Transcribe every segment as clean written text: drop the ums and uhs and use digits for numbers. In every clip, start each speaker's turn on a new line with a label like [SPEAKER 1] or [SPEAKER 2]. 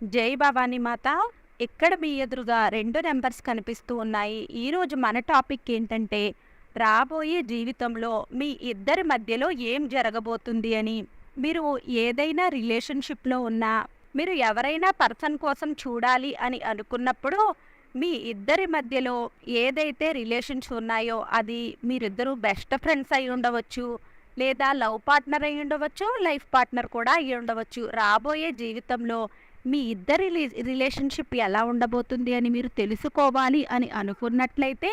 [SPEAKER 1] జై భవానీ మాత. ఇక్కడ మీ ఎదురుగా 2 నంబర్స్ కనిపిస్తూ ఉన్నాయి. ఈరోజు మన టాపిక్ ఏంటంటే, రాబోయే జీవితంలో మీ ఇద్దరి మధ్యలో ఏం జరగబోతుంది అని. మీరు ఏదైనా రిలేషన్‌షిప్‌లో ఉన్నా, మీరు ఎవరైనా పర్సన్ కోసం చూడాలి అని అనుకున్నప్పుడు, మీ ఇద్దరి మధ్యలో ఏదైతే రిలేషన్స్ ఉన్నాయో, అది మీరిద్దరూ బెస్ట్ ఫ్రెండ్స్ అయి ఉండవచ్చు, లేదా లవ్ పార్ట్నర్ అయి ఉండవచ్చు, లైఫ్ పార్ట్నర్ కూడా అయ్యి ఉండవచ్చు. రాబోయే జీవితంలో మీ ఇద్దరి రిలేషన్‌షిప్ ఎలా ఉండబోతుంది అని మీరు తెలుసుకోవాలి అని అనుకున్నట్లయితే,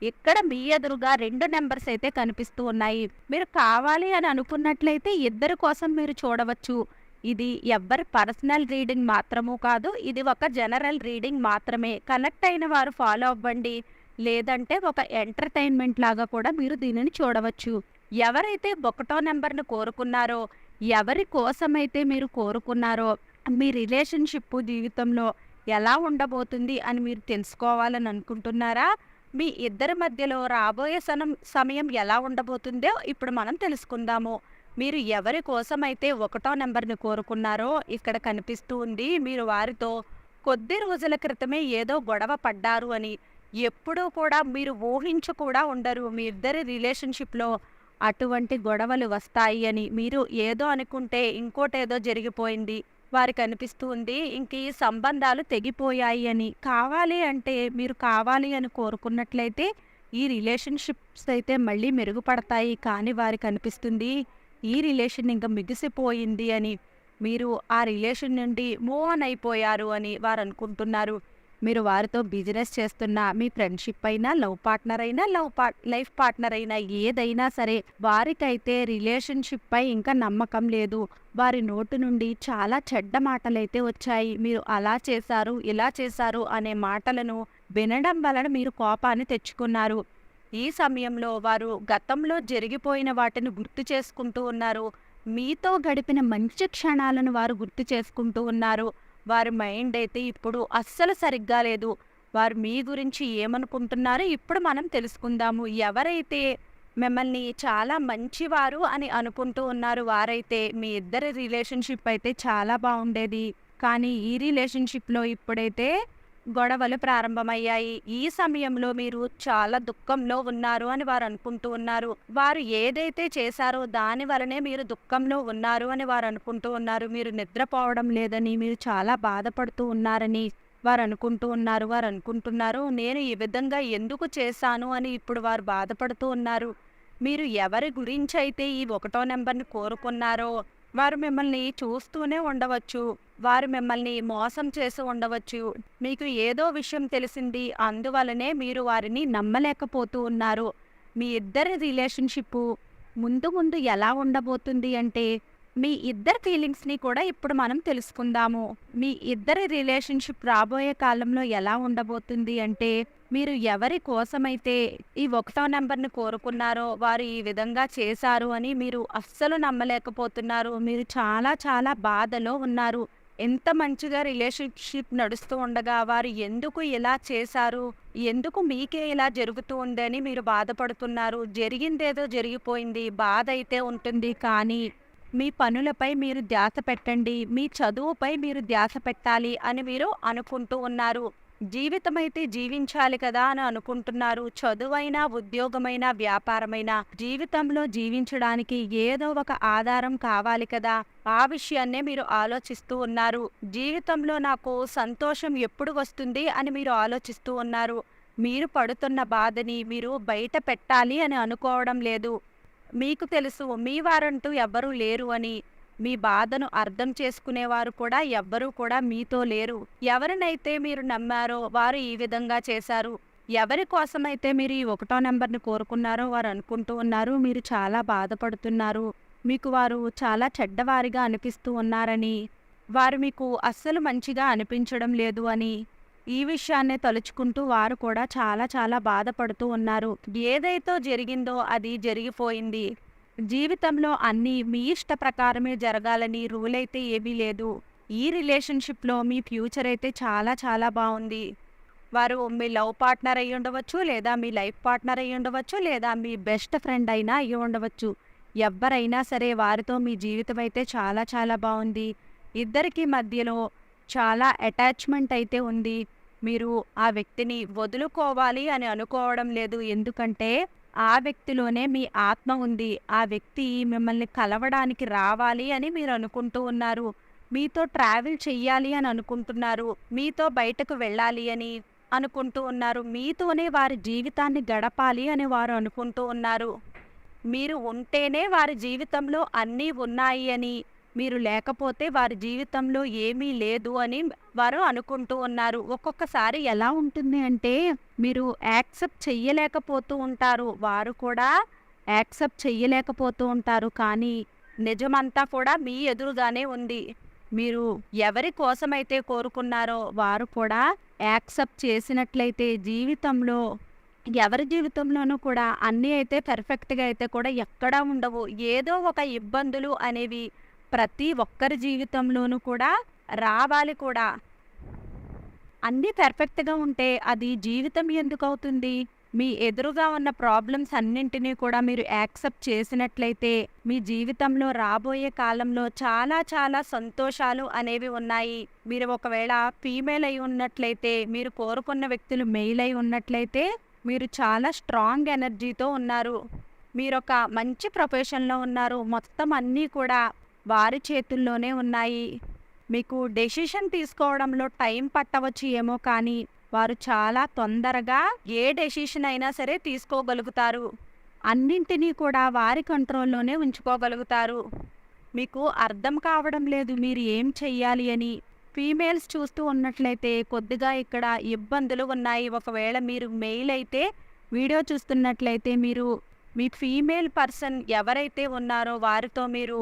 [SPEAKER 1] ఇక్కడ మీ ఎదురుగా 2 నంబర్స్ అయితే కనిపిస్తూ ఉన్నాయి. మీరు కావాలి అని అనుకున్నట్లయితే ఇద్దరి కోసం మీరు చూడవచ్చు. ఇది ఎవ్వరి పర్సనల్ రీడింగ్ మాత్రము కాదు. ఇది ఒక జనరల్ రీడింగ్ మాత్రమే. కనెక్ట్ అయిన వారు ఫాలో అవ్వండి. లేదంటే ఒక ఎంటర్‌టైన్‌మెంట్ లాగా కూడా మీరు దీనిని చూడవచ్చు. ఎవరైతే ఒకటో నంబర్‌ని కోరుకున్నారో, ఎవరి కోసమైతే మీరు కోరుకున్నారో, మీ రిలేషన్‌షిప్ జీవితంలో ఎలా ఉండబోతుంది అని మీరు తెలుసుకోవాలని అనుకుంటున్నారా? మీ ఇద్దరి మధ్యలో రాబోయే సమయం ఎలా ఉండబోతుందో ఇప్పుడు మనం తెలుసుకుందాము. మీరు ఎవరి కోసమైతే ఒకటో నంబర్‌ని కోరుకున్నారో ఇక్కడ కనిపిస్తూ ఉంది. మీరు వారితో కొద్ది రోజుల క్రితమే ఏదో గొడవ పడ్డారు అని. ఎప్పుడూ కూడా మీరు ఊహించి కూడా ఉండరు మీ ఇద్దరి రిలేషన్‌షిప్‌లో అటువంటి గొడవలు వస్తాయి అని. మీరు ఏదో అనుకుంటే ఇంకోటేదో జరిగిపోయింది. వారికి అనిపిస్తూ ఉంది ఇంక ఈ సంబంధాలు తెగిపోయాయి అని. కావాలి అంటే మీరు కావాలి అని కోరుకున్నట్లయితే ఈ రిలేషన్‌షిప్స్ అయితే మళ్ళీ మెరుగుపడతాయి. కానీ వారికి అనిపిస్తుంది ఈ రిలేషన్ ఇంక మిగిసిపోయింది అని. మీరు ఆ రిలేషన్ నుండి మూవ్ ఆన్ అయిపోయారు అని వారు అనుకుంటున్నారు. మీరు వారితో బిజినెస్ చేస్తున్నా, మీ ఫ్రెండ్‌షిప్ అయినా, లవ్ పార్ట్నర్ అయినా, లైఫ్ పార్ట్నర్ అయినా ఏదైనా సరే, వారికైతే రిలేషన్‌షిప్ పై ఇంకా నమ్మకం లేదు. వారి నోటి నుండి చాలా చెడ్డ మాటలైతే వచ్చాయి. మీరు అలా చేశారు, ఇలా చేశారు అనే మాటలను వినడం వలన మీరు కోపాన్ని తెచ్చుకున్నారు. ఈ సమయంలో వారు గతంలో జరిగిపోయిన వాటిని గుర్తు చేసుకుంటూ ఉన్నారు. మీతో గడిపిన మంచి క్షణాలను వారు గుర్తు చేసుకుంటూ ఉన్నారు. వారి మైండ్ అయితే ఇప్పుడు అస్సలు సరిగ్గా లేదు. వారు మీ గురించి ఏమనుకుంటున్నారో ఇప్పుడు మనం తెలుసుకుందాము. ఎవరైతే మిమ్మల్ని చాలా మంచివారు అని అనుకుంటూ ఉన్నారు, వారైతే మీ ఇద్దరి రిలేషన్‌షిప్ అయితే చాలా బాగుండేది. కానీ ఈ రిలేషన్‌షిప్‌లో ఇప్పుడైతే గొడవలు ప్రారంభమయ్యాయి. ఈ సమయంలో మీరు చాలా దుఃఖంలో ఉన్నారు అని వారు అనుకుంటూ ఉన్నారు. వారు ఏదైతే చేశారో దాని వలనే మీరు దుఃఖంలో ఉన్నారు అని వారు అనుకుంటూ ఉన్నారు. మీరు నిద్రపోవడం లేదని, మీరు చాలా బాధపడుతూ ఉన్నారని వారు అనుకుంటూ ఉన్నారు. వారు అనుకుంటున్నారు నేను ఈ విధంగా ఎందుకు చేశాను అని ఇప్పుడు వారు బాధపడుతూ ఉన్నారు. మీరు ఎవరి గురించైతే ఈ ఒకటో నంబర్‌ని కోరుకున్నారో వారు మిమ్మల్ని చూస్తూనే ఉండవచ్చు. వారు మిమ్మల్ని మోసం చేసి ఉండవచ్చు. మీకు ఏదో విషయం తెలిసింది. అందువలనే మీరు వారిని నమ్మలేకపోతూ ఉన్నారు. మీ ఇద్దరి రిలేషన్‌షిప్పు ముందు ముందు ఎలా ఉండబోతుంది అంటే, మీ ఇద్దరి ఫీలింగ్స్‌ని కూడా ఇప్పుడు మనం తెలుసుకుందాము. మీ ఇద్దరి రిలేషన్‌షిప్ రాబోయే కాలంలో ఎలా ఉండబోతుంది అంటే, మీరు ఎవరి కోసమైతే ఈ ఒకటో నంబర్‌ని కోరుకున్నారో వారు ఈ విధంగా చేశారు అని మీరు అస్సలు నమ్మలేకపోతున్నారు. మీరు చాలా చాలా బాధలో ఉన్నారు. ఎంత మంచిగా రిలేషన్‌షిప్ నడుస్తూ ఉండగా వారు ఎందుకు ఇలా చేశారు? ఎందుకు మీకే ఇలా జరుగుతూ ఉందని మీరు బాధపడుతున్నారు. జరిగిందేదో జరిగిపోయింది. బాధైతే ఉంటుంది. కానీ మీ పనులపై మీరు ధ్యాస పెట్టండి. మీ చదువుపై మీరు ధ్యాస పెట్టాలి అని మీరు అనుకుంటూ ఉన్నారు. జీవితమైతే జీవించాలి కదా అని అనుకుంటున్నారు. చదువైనా, ఉద్యోగమైనా, వ్యాపారమైనా జీవితంలో జీవించడానికి ఏదో ఒక ఆధారం కావాలి కదా! ఆ విషయాన్నే మీరు ఆలోచిస్తూ ఉన్నారు. జీవితంలో నాకు సంతోషం ఎప్పుడు వస్తుంది అని మీరు ఆలోచిస్తూ ఉన్నారు. మీరు పడుతున్న బాధని మీరు బయట పెట్టాలి అని అనుకోవడం లేదు. మీకు తెలుసు మీ వారంటూ ఎవ్వరూ లేరు అని. మీ బాధను అర్థం చేసుకునేవారు కూడా ఎవ్వరూ కూడా మీతో లేరు. ఎవరినైతే మీరు నమ్మారో వారు ఈ విధంగా చేశారు. ఎవరి కోసమైతే మీరు ఈ ఒకటో నంబర్‌ని కోరుకున్నారో వారు అనుకుంటూ ఉన్నారు. మీరు చాలా బాధపడుతున్నారు. మీకు వారు చాలా చెడ్డవారిగా అనిపిస్తూ ఉన్నారని, వారు మీకు అస్సలు మంచిగా అనిపించడం లేదు అని, ఈ విషయాన్నే తలుచుకుంటూ వారు కూడా చాలా చాలా బాధపడుతూ ఉన్నారు. ఏదైతే జరిగిందో అది జరిగిపోయింది. జీవితంలో అన్నీ మీ ఇష్ట ప్రకారమే జరగాలని రూల్ అయితే ఏమీ లేదు. ఈ రిలేషన్‌షిప్‌లో మీ ఫ్యూచర్ అయితే చాలా చాలా బావుంది. వారు మీ లవ్ పార్ట్నర్ అయ్యి ఉండవచ్చు, లేదా మీ లైఫ్ పార్ట్నర్ అయ్యి ఉండవచ్చు, లేదా మీ బెస్ట్ ఫ్రెండ్ అయినా అయ్యి ఉండవచ్చు. ఎవ్వరైనా సరే వారితో మీ జీవితం అయితే చాలా చాలా బావుంది. ఇద్దరికీ మధ్యలో చాలా అటాచ్‌మెంట్ అయితే ఉంది. మీరు ఆ వ్యక్తిని వదులుకోవాలి అని అనుకోవడం లేదు. ఎందుకంటే, ఆ వ్యక్తిలోనే మీ ఆత్మ ఉంది. ఆ వ్యక్తి మిమ్మల్ని కలవడానికి రావాలి అని మీరు అనుకుంటూ ఉన్నారు. మీతో ట్రావెల్ చెయ్యాలి అని అనుకుంటున్నారు. మీతో బయటకు వెళ్ళాలి అని అనుకుంటూ ఉన్నారు. మీతోనే వారి జీవితాన్ని గడపాలి అని వారు అనుకుంటూ ఉన్నారు. మీరు ఉంటేనే వారి జీవితంలో అన్నీ ఉన్నాయి అని, మీరు లేకపోతే వారి జీవితంలో ఏమీ లేదు అని వారు అనుకుంటూ ఉన్నారు. ఒక్కొక్కసారి ఎలా ఉంటుంది అంటే, మీరు యాక్సెప్ట్ చెయ్యలేకపోతూ ఉంటారు. వారు కూడా యాక్సెప్ట్ చెయ్యలేకపోతూ ఉంటారు. కానీ నిజమంతా కూడా మీ ఎదురుగానే ఉంది. మీరు ఎవరి కోసమైతే కోరుకున్నారో వారు కూడా యాక్సెప్ట్ చేసినట్లయితే జీవితంలో ఎవరి జీవితంలోనూ కూడా అన్నీ అయితే పర్ఫెక్ట్‌గా అయితే కూడా ఎక్కడా ఉండవు. ఏదో ఒక ఇబ్బందులు అనేవి ప్రతి ఒక్కరి జీవితంలోనూ కూడా రావాలి కూడా. అన్నీ పర్ఫెక్ట్‌గా ఉంటే అది జీవితం ఎందుకవుతుంది? మీ ఎదురుగా ఉన్న ప్రాబ్లమ్స్ అన్నింటినీ కూడా మీరు యాక్సెప్ట్ చేసినట్లయితే, మీ జీవితంలో రాబోయే కాలంలో చాలా చాలా సంతోషాలు అనేవి ఉన్నాయి. మీరు ఒకవేళ ఫీమేల్ అయి ఉన్నట్లయితే, మీరు కోరుకున్న వ్యక్తులు మెయిల్ అయి ఉన్నట్లయితే, మీరు చాలా స్ట్రాంగ్ ఎనర్జీతో ఉన్నారు. మీరొక మంచి ప్రొఫెషన్‌లో ఉన్నారు. మొత్తం అన్నీ కూడా వారి చేతుల్లోనే ఉన్నాయి. మీకు డెసిషన్ తీసుకోవడంలో టైం పట్టవచ్చు ఏమో కానీ, వారు చాలా తొందరగా ఏ డెసిషన్ అయినా సరే తీసుకోగలుగుతారు. అన్నింటినీ కూడా వారి కంట్రోల్‌లోనే ఉంచుకోగలుగుతారు. మీకు అర్థం కావడం లేదు మీరు ఏం చెయ్యాలి అని. ఫీమేల్స్ చూస్తూ ఉన్నట్లయితే కొద్దిగా ఇక్కడ ఇబ్బందులు ఉన్నాయి. ఒకవేళ మీరు మెయిల్ అయితే వీడియో చూస్తున్నట్లయితే మీరు మీ ఫీమేల్ పర్సన్ ఎవరైతే ఉన్నారో వారితో మీరు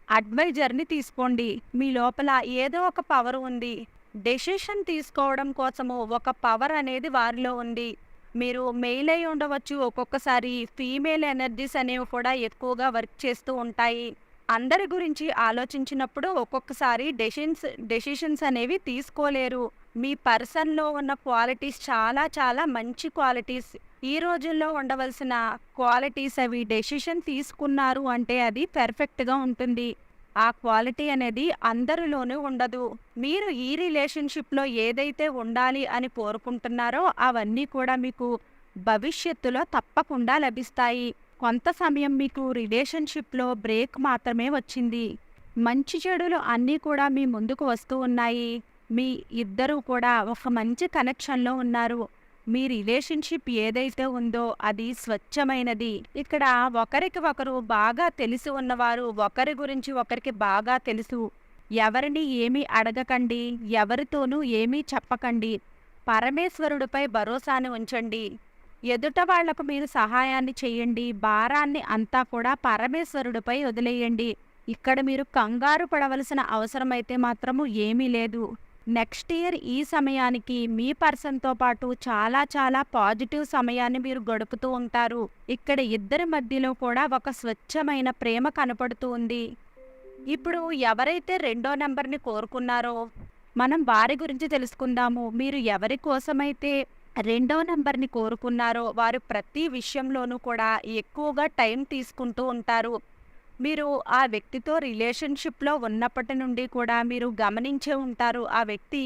[SPEAKER 1] అడ్వైజర్‌ని తీసుకోండి. మీ లోపల ఏదో ఒక పవర్ ఉంది. డెసిషన్ తీసుకోవడం కోసము ఒక పవర్ అనేది వారిలో ఉంది. మీరు మెయిల్ అయి ఉండవచ్చు. ఒక్కొక్కసారి ఫీమేల్ ఎనర్జీస్ అనేవి కూడా ఎక్కువగా వర్క్ చేస్తూ ఉంటాయి. అందరి గురించి ఆలోచించినప్పుడు ఒక్కొక్కసారి డెసిషన్స్ అనేవి తీసుకోలేరు. మీ పర్సన్‌లో ఉన్న క్వాలిటీస్ చాలా చాలా మంచి క్వాలిటీస్. ఈ రోజుల్లో ఉండవలసిన క్వాలిటీస్ అవి. డెసిషన్ తీసుకున్నారు అంటే అది పర్ఫెక్ట్‌గా ఉంటుంది. ఆ క్వాలిటీ అనేది అందరిలోనూ ఉండదు. మీరు ఈ రిలేషన్‌షిప్‌లో ఏదైతే ఉండాలి అని కోరుకుంటున్నారో అవన్నీ కూడా మీకు భవిష్యత్తులో తప్పకుండా లభిస్తాయి. కొంత సమయం మీకు రిలేషన్‌షిప్‌లో బ్రేక్ మాత్రమే వచ్చింది. మంచి చెడులు అన్నీ కూడా మీ ముందుకు వస్తూ ఉన్నాయి. మీ ఇద్దరూ కూడా ఒక మంచి కనెక్షన్‌లో ఉన్నారు. మీ రిలేషన్‌షిప్ ఏదైతే ఉందో అది స్వచ్ఛమైనది. ఇక్కడ ఒకరికి ఒకరు బాగా తెలిసి ఉన్నవారు, ఒకరి గురించి ఒకరికి బాగా తెలుసు. ఎవరిని ఏమీ అడగకండి. ఎవరితోనూ ఏమీ చెప్పకండి. పరమేశ్వరుడిపై భరోసాని ఉంచండి. ఎదుట వాళ్లకు మీరు సహాయాన్ని చేయండి. భారాన్ని అంతా కూడా పరమేశ్వరుడిపై వదిలేయండి. ఇక్కడ మీరు కంగారు పడవలసిన అవసరమైతే మాత్రము ఏమీ లేదు. నెక్స్ట్ ఇయర్ ఈ సమయానికి మీ పర్సన్‌తో పాటు చాలా చాలా పాజిటివ్ సమయాన్ని మీరు గడుపుతూ ఉంటారు. ఇక్కడ ఇద్దరి మధ్యలో కూడా ఒక స్వచ్ఛమైన ప్రేమ కనపడుతూ ఉంది. ఇప్పుడు ఎవరైతే రెండో నంబర్‌ని కోరుకున్నారో మనం వారి గురించి తెలుసుకుందాము. మీరు ఎవరి కోసమైతే రెండో నంబర్‌ని కోరుకున్నారో వారు ప్రతి విషయంలోనూ కూడా ఎక్కువగా టైం తీసుకుంటూ ఉంటారు. మీరు ఆ వ్యక్తితో రిలేషన్‌షిప్‌లో ఉన్నప్పటి నుండి కూడా మీరు గమనించే ఉంటారు. ఆ వ్యక్తి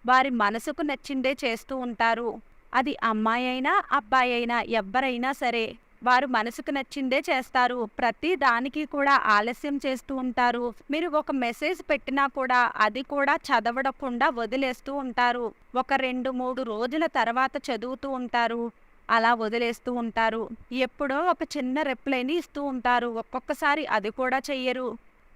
[SPEAKER 1] వారి మనసుకు నచ్చిందే చేస్తూ ఉంటారు. అది అమ్మాయి అయినా, అబ్బాయి అయినా ఎవ్వరైనా సరే వారు మనసుకు నచ్చిందే చేస్తారు. ప్రతి దానికి కూడా ఆలస్యం చేస్తూ ఉంటారు. మీరు ఒక మెసేజ్ పెట్టినా కూడా అది కూడా చదవకుండా వదిలేస్తూ ఉంటారు. ఒక 2, 3 రోజుల తర్వాత చదువుతూ ఉంటారు. అలా వదిలేస్తూ ఉంటారు. ఎప్పుడో ఒక చిన్న రిప్లైని ఇస్తూ ఉంటారు. ఒక్కొక్కసారి అది కూడా చెయ్యరు.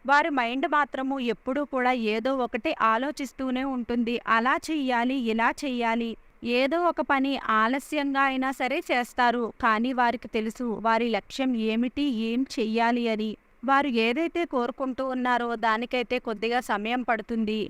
[SPEAKER 1] వారి మైండ్ మాత్రము ఎప్పుడూ కూడా ఏదో ఒకటి ఆలోచిస్తూనే ఉంటుంది. అలా చెయ్యాలి, ఇలా చెయ్యాలి. ఏదో ఒక పని ఆలస్యంగా అయినా సరే చేస్తారు. కానీ వారికి తెలుసు వారి లక్ష్యం ఏమిటి, ఏం చెయ్యాలి అని. వారు ఏదైతే కోరుకుంటూ ఉన్నారో దానికైతే కొద్దిగా సమయం పడుతుంది.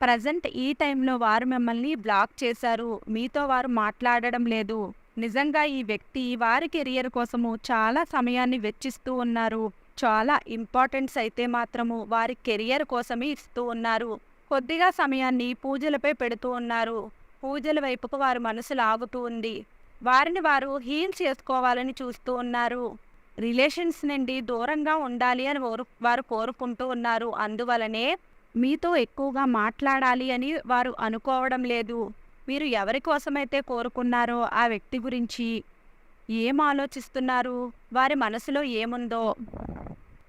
[SPEAKER 1] ప్రజెంట్ ఈ టైంలో వారు మిమ్మల్ని బ్లాక్ చేశారు. మీతో వారు మాట్లాడడం లేదు. నిజంగా ఈ వ్యక్తి వారి కెరియర్ కోసము చాలా సమయాన్ని వెచ్చిస్తూ ఉన్నారు. చాలా ఇంపార్టెన్స్ అయితే మాత్రము వారి కెరియర్ కోసమే ఇస్తూ ఉన్నారు. కొద్దిగా సమయాన్ని పూజలపై పెడుతూ ఉన్నారు. పూజల వైపుకు వారి మనసు లాగుతూ ఉంది. వారిని వారు హీల్ చేసుకోవాలని చూస్తూ ఉన్నారు. రిలేషన్స్ నుండి దూరంగా ఉండాలి అని వారు కోరుకుంటూ ఉన్నారు. అందువలనే మీతో ఎక్కువగా మాట్లాడాలి అని వారు అనుకోవడం లేదు. మీరు ఎవరి కోసమైతే కోరుకున్నారో ఆ వ్యక్తి గురించి ఏం ఆలోచిస్తున్నారు? వారి మనసులో ఏముందో,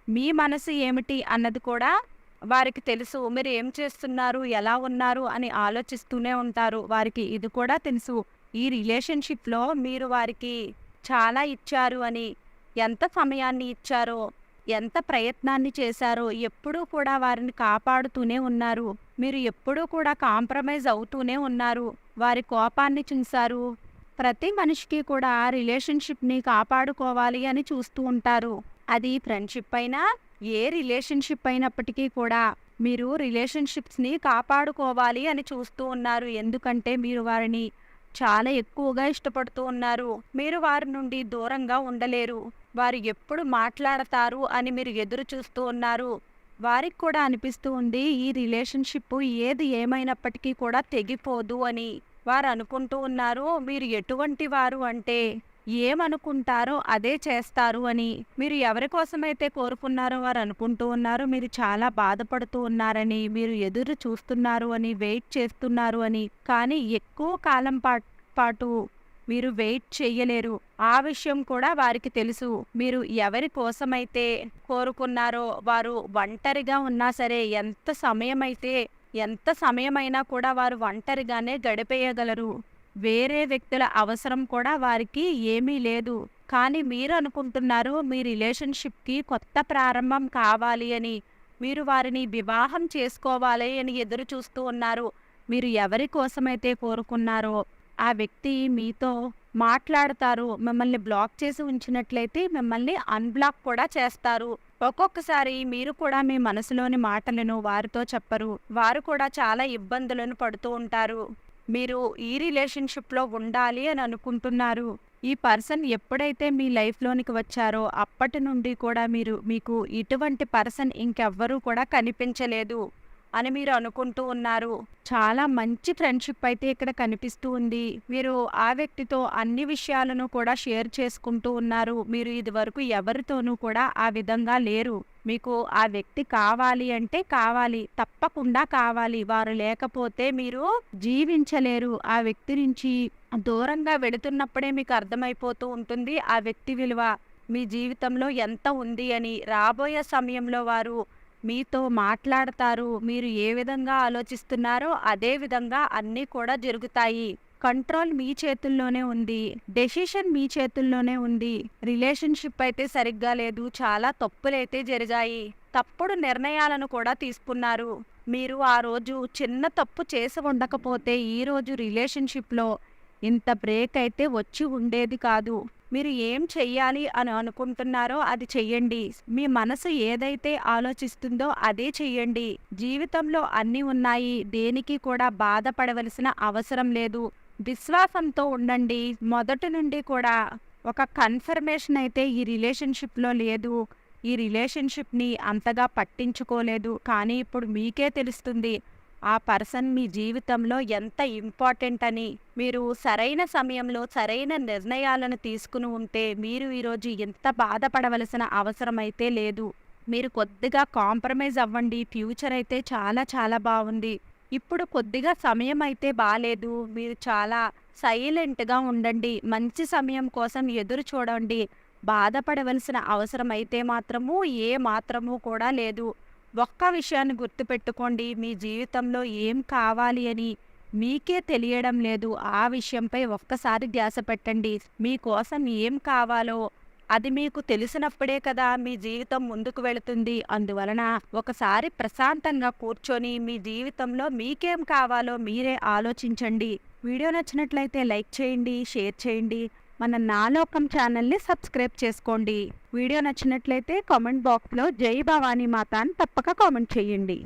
[SPEAKER 1] మీ మనసు ఏమిటి అన్నది కూడా వారికి తెలుసు. మీరు ఏం చేస్తున్నారు, ఎలా ఉన్నారు అని ఆలోచిస్తూనే ఉంటారు. వారికి ఇది కూడా తెలుసు. ఈ రిలేషన్‌షిప్‌లో మీరు వారికి చాలా ఇచ్చారు అని, ఎంత సమయాన్ని ఇచ్చారో, ఎంత ప్రయత్నాన్ని చేశారో, ఎప్పుడూ కూడా వారిని కాపాడుతూనే ఉన్నారు. మీరు ఎప్పుడూ కూడా కాంప్రమైజ్ అవుతూనే ఉన్నారు. వారి కోపాన్ని చూసారు. ప్రతి మనిషికి కూడా రిలేషన్‌షిప్‌ని కాపాడుకోవాలి అని చూస్తూ ఉంటారు. అది ఫ్రెండ్‌షిప్ అయినా, ఏ రిలేషన్‌షిప్ అయినప్పటికీ కూడా మీరు రిలేషన్‌షిప్స్‌ని కాపాడుకోవాలి అని చూస్తూ ఉన్నారు. ఎందుకంటే మీరు వారిని చాలా ఎక్కువగా ఇష్టపడుతూ ఉన్నారు. మీరు వారి నుండి దూరంగా ఉండలేరు. వారు ఎప్పుడు మాట్లాడతారు అని మీరు ఎదురు చూస్తూ ఉన్నారు. వారికి కూడా అనిపిస్తూ ఉంది ఈ రిలేషన్‌షిప్ ఏది ఏమైనప్పటికీ కూడా తెగిపోదు అని. వారు అనుకుంటూ ఉన్నారు మీరు ఎటువంటి వారు అంటే ఏమనుకుంటారో అదే చేస్తారు అని. మీరు ఎవరి కోసమైతే కోరుకున్నారో వారు అనుకుంటూ ఉన్నారు మీరు చాలా బాధపడుతూ ఉన్నారని, మీరు ఎదురు చూస్తున్నారు అని, వెయిట్ చేస్తున్నారు అని. కానీ ఎక్కువ కాలం పాటు మీరు వెయిట్ చెయ్యలేరు. ఆ విషయం కూడా వారికి తెలుసు. మీరు ఎవరి కోసమైతే కోరుకున్నారో వారు ఒంటరిగా ఉన్నా సరే, ఎంత సమయమైనా కూడా వారు ఒంటరిగానే గడిపేయగలరు. వేరే వ్యక్తుల అవసరం కూడా వారికి ఏమీ లేదు. కానీ మీరు అనుకుంటున్నారు మీ రిలేషన్‌షిప్‌కి కొత్త ప్రారంభం కావాలి అని. మీరు వారిని వివాహం చేసుకోవాలి అని ఎదురు చూస్తూ ఉన్నారు. మీరు ఎవరి కోసమైతే కోరుకున్నారో ఆ వ్యక్తి మీతో మాట్లాడతారు. మిమ్మల్ని బ్లాక్ చేసి ఉంచినట్లయితే మిమ్మల్ని అన్‌బ్లాక్ కూడా చేస్తారు. ఒక్కొక్కసారి మీరు కూడా మీ మనసులోని మాటలను వారితో చెప్పరు. వారు కూడా చాలా ఇబ్బందులను పడుతూ ఉంటారు. మీరు ఈ రిలేషన్‌షిప్‌లో ఉండాలి అని అనుకుంటున్నారు. ఈ పర్సన్ ఎప్పుడైతే మీ లైఫ్‌లోనికి వచ్చారో అప్పటి నుండి కూడా మీకు ఇటువంటి పర్సన్ ఇంకెవ్వరూ కూడా కనిపించలేదు అని మీరు అనుకుంటూ ఉన్నారు. చాలా మంచి ఫ్రెండ్‌షిప్ అయితే ఇక్కడ కనిపిస్తూ ఉంది. మీరు ఆ వ్యక్తితో అన్ని విషయాలను కూడా షేర్ చేసుకుంటూ ఉన్నారు. మీరు ఇదివరకు ఎవరితోనూ కూడా ఆ విధంగా లేరు. మీకు ఆ వ్యక్తి కావాలి అంటే కావాలి. తప్పకుండా కావాలి. వారు లేకపోతే మీరు జీవించలేరు. ఆ వ్యక్తి నుంచి దూరంగా వెళుతున్నప్పుడే మీకు అర్థమైపోతూ ఉంటుంది ఆ వ్యక్తి విలువ మీ జీవితంలో ఎంత ఉంది అని. రాబోయే సమయంలో వారు మీతో మాట్లాడతారు. మీరు ఏ విధంగా ఆలోచిస్తున్నారో అదే విధంగా అన్నీ కూడా జరుగుతాయి. కంట్రోల్ మీ చేతుల్లోనే ఉంది. డెసిషన్ మీ చేతుల్లోనే ఉంది. రిలేషన్‌షిప్ అయితే సరిగ్గా లేదు. చాలా తప్పులైతే జరిగాయి. తప్పుడు నిర్ణయాలను కూడా తీసుకున్నారు. మీరు ఆ రోజు చిన్న తప్పు చేసి ఉండకపోతే ఈరోజు రిలేషన్‌షిప్‌లో ఇంత బ్రేక్ అయితే వచ్చి ఉండేది కాదు. మీరు ఏం చెయ్యాలి అని అనుకుంటున్నారో అది చెయ్యండి. మీ మనసు ఏదైతే ఆలోచిస్తుందో అదే చెయ్యండి. జీవితంలో అన్నీ ఉన్నాయి. దేనికి కూడా బాధపడవలసిన అవసరం లేదు. విశ్వాసంతో ఉండండి. మొదటి నుండి కూడా ఒక కన్ఫర్మేషన్ అయితే ఈ రిలేషన్‌షిప్‌లో లేదు. ఈ రిలేషన్‌షిప్‌ని అంతగా పట్టించుకోలేదు. కానీ ఇప్పుడు మీకే తెలుస్తుంది ఆ పర్సన్ మీ జీవితంలో ఎంత ఇంపార్టెంట్ అని. మీరు సరైన సమయంలో సరైన నిర్ణయాలను తీసుకుని ఉంటే మీరు ఈరోజు ఎంత బాధపడవలసిన అవసరం అయితే లేదు. మీరు కొద్దిగా కాంప్రమైజ్ అవ్వండి. ఫ్యూచర్ అయితే చాలా చాలా బాగుంది. ఇప్పుడు కొద్దిగా సమయం అయితే బాలేదు. మీరు చాలా సైలెంట్‌గా ఉండండి. మంచి సమయం కోసం ఎదురు చూడండి. బాధపడవలసిన అవసరం అయితే ఏ మాత్రము కూడా లేదు. ఒక్క విషయాన్ని గుర్తుపెట్టుకోండి. మీ జీవితంలో ఏం కావాలి అని మీకే తెలియడం లేదు. ఆ విషయంపై ఒక్కసారి ధ్యాస పెట్టండి. మీకోసం ఏం కావాలో అది మీకు తెలిసినప్పుడే కదా మీ జీవితం ముందుకు వెళుతుంది. అందువలన ఒకసారి ప్రశాంతంగా కూర్చొని మీ జీవితంలో మీకేం కావాలో మీరే ఆలోచించండి. వీడియో నచ్చినట్లయితే లైక్ చేయండి, షేర్ చేయండి. మన నాలోకం ఛానల్ని సబ్స్క్రైబ్ చేసుకోండి. వీడియో నచ్చినట్లయితే కామెంట్ బాక్స్లో జై భవానీ మాత అని తప్పక కామెంట్ చేయండి.